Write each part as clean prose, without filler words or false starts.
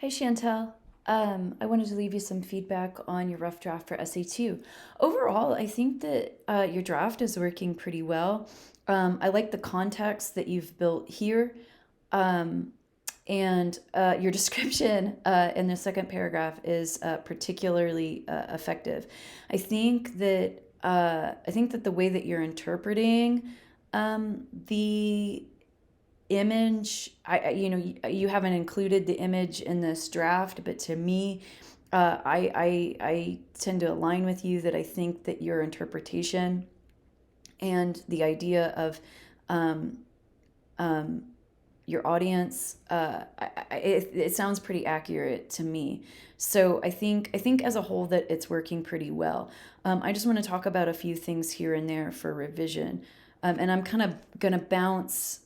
Hi, Chantel. I wanted to leave you some feedback on your rough draft for SA2. Overall, I think that your draft is working pretty well. I like the context that you've built here. Um, and your description in the second paragraph is particularly effective. I think that the way that you're interpreting the image, you haven't included the image in this draft, but to me, I tend to align with you that I think that your interpretation and the idea of um, um, your audience, it sounds pretty accurate to me. So I think as a whole that it's working pretty well. I just want to talk about a few things here and there for revision, and I'm kind of gonna bounce.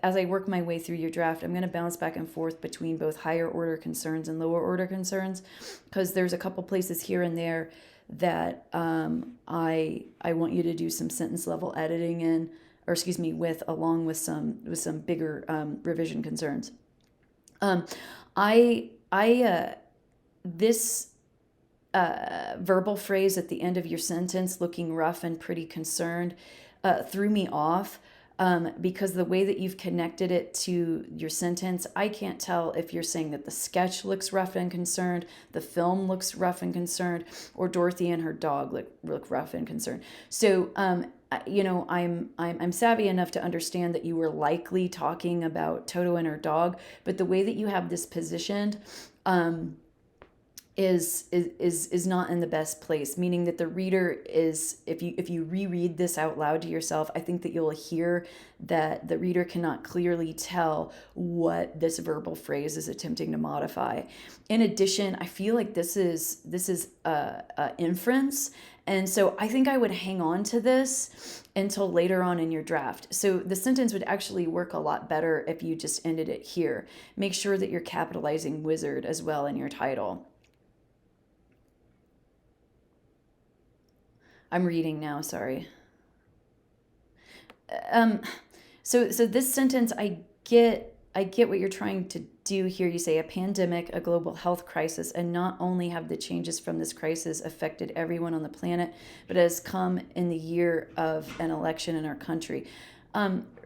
As I work my way through your draft, I'm going to bounce back and forth between both higher order concerns and lower order concerns, because there's a couple places here and there that I want you to do some sentence level editing in, or excuse me, with along with some bigger revision concerns. Um, I this verbal phrase at the end of your sentence, looking rough and pretty concerned, threw me off. Because the way that you've connected it to your sentence, I can't tell if you're saying that the sketch looks rough and concerned, the film looks rough and concerned, or Dorothy and her dog look rough and concerned. So, I'm savvy enough to understand that you were likely talking about Toto and her dog, but the way that you have this positioned, um, is not in the best place, meaning that the reader is, if you reread this out loud to yourself, I think that you'll hear that the reader cannot clearly tell what this verbal phrase is attempting to modify. In addition, I feel like this is a inference, and so I think I would hang on to this until later on in your draft. So the sentence would actually work a lot better if you just ended it here. Make sure that you're capitalizing wizard as well in your title. I'm reading now, sorry. Um, so this sentence, I get what you're trying to do here. You say a pandemic, a global health crisis, and not only have the changes from this crisis affected everyone on the planet, but has come in the year of an election in our country.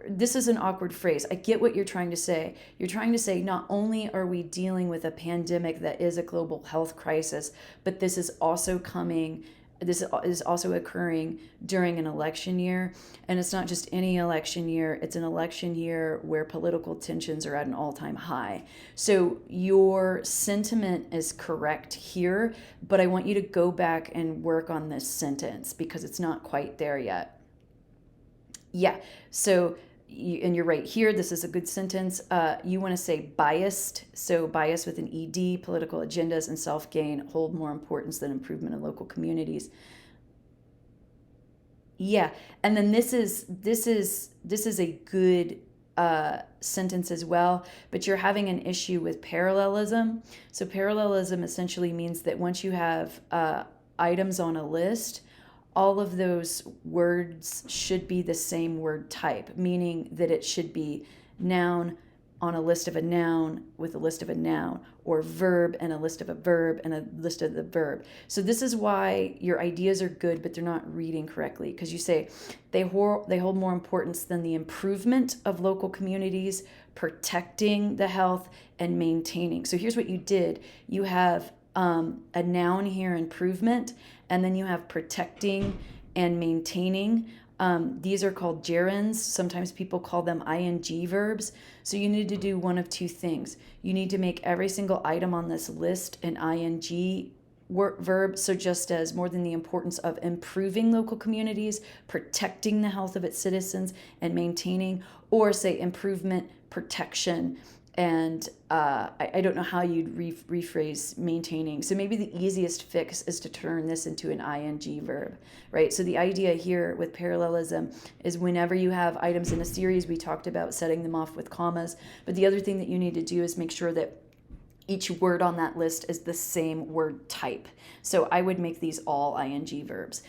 This is an awkward phrase. I get what you're trying to say. You're trying to say not only are we dealing with a pandemic that is a global health crisis, but this is also occurring during an election year. And it's not just any election year, it's an election year where political tensions are at an all time high. So your sentiment is correct here, but I want you to go back and work on this sentence because it's not quite there yet. Yeah. So, and you're right here. This is a good sentence. You want to say biased. So, bias with an ED, political agendas and self gain hold more importance than improvement in local communities. Yeah. And then this is a good sentence as well, but you're having an issue with parallelism. So, parallelism essentially means that once you have items on a list, all of those words should be the same word type, meaning that it should be noun on a list of a noun with a list of a noun, or verb and a list of a verb and a list of the verb. So this is why your ideas are good, but they're not reading correctly, because you say they hold more importance than the improvement of local communities, protecting the health, and maintaining. So here's what you did. You have a noun here, improvement, and then you have protecting and maintaining. These are called gerunds. Sometimes people call them ing verbs. So you need to do one of two things. You need to make every single item on this list an ing verb, so just as more than the importance of improving local communities, protecting the health of its citizens, and maintaining, or say improvement, protection, and I don't know how you'd rephrase maintaining. So maybe the easiest fix is to turn this into an ing verb, right? So the idea here with parallelism is whenever you have items in a series, we talked about setting them off with commas. But the other thing that you need to do is make sure that each word on that list is the same word type. So I would make these all ing verbs.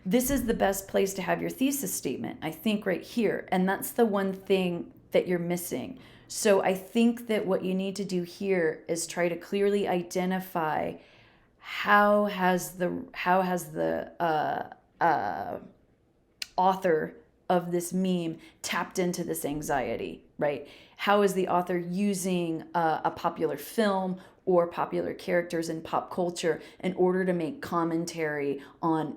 This is the best place to have your thesis statement, I think, right here. And that's the one thing that you're missing. So I think that what you need to do here is try to clearly identify how has the author of this meme tapped into this anxiety, right? How is the author using a popular film or popular characters in pop culture in order to make commentary on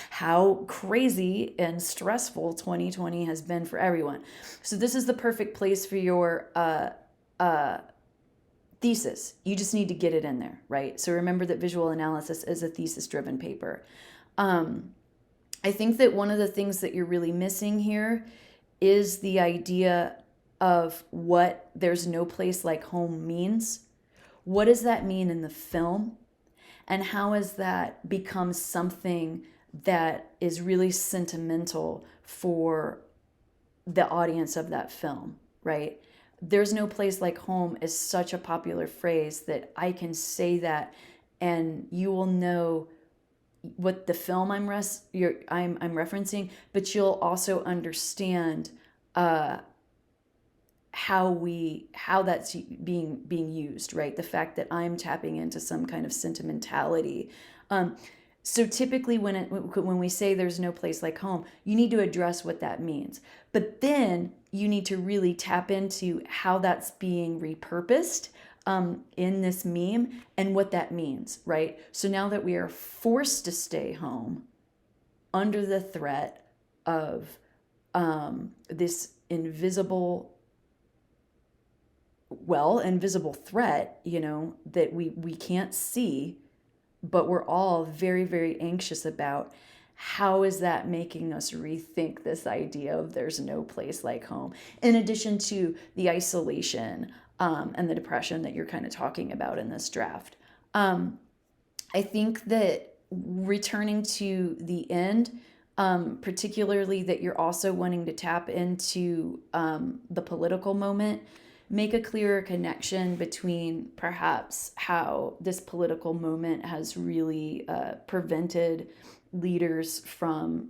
how crazy and stressful 2020 has been for everyone? So this is the perfect place for your thesis. You just need to get it in there, right? So remember that visual analysis is a thesis driven paper. I think that one of the things that you're really missing here is the idea of what "there's no place like home" means. What does that mean in the film? And how has that become something that is really sentimental for the audience of that film, right? "There's no place like home" is such a popular phrase that I can say that and you will know what the film I'm referencing, but you'll also understand how that's being used, right? The fact that I'm tapping into some kind of sentimentality. So typically when we say "there's no place like home," you need to address what that means. But then you need to really tap into how that's being repurposed in this meme and what that means, right? So now that we are forced to stay home under the threat of this invisible threat, that we can't see, but we're all very, very anxious about, how is that making us rethink this idea of "there's no place like home," in addition to the isolation and the depression that you're kind of talking about in this draft. I think that returning to the end, particularly that you're also wanting to tap into the political moment, make a clearer connection between perhaps how this political moment has really prevented leaders from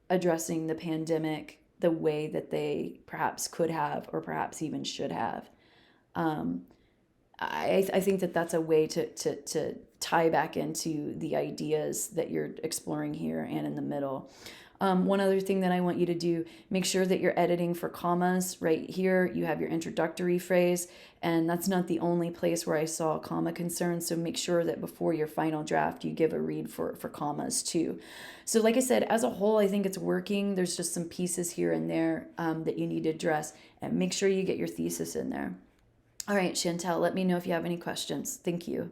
addressing the pandemic the way that they perhaps could have or perhaps even should have. I think that that's a way to tie back into the ideas that you're exploring here and in the middle. One other thing that I want you to do, make sure that you're editing for commas. Right here, you have your introductory phrase, and that's not the only place where I saw comma concerns. So make sure that before your final draft, you give a read for commas too. So like I said, as a whole, I think it's working. There's just some pieces here and there that you need to address, and make sure you get your thesis in there. All right, Chantel, let me know if you have any questions. Thank you.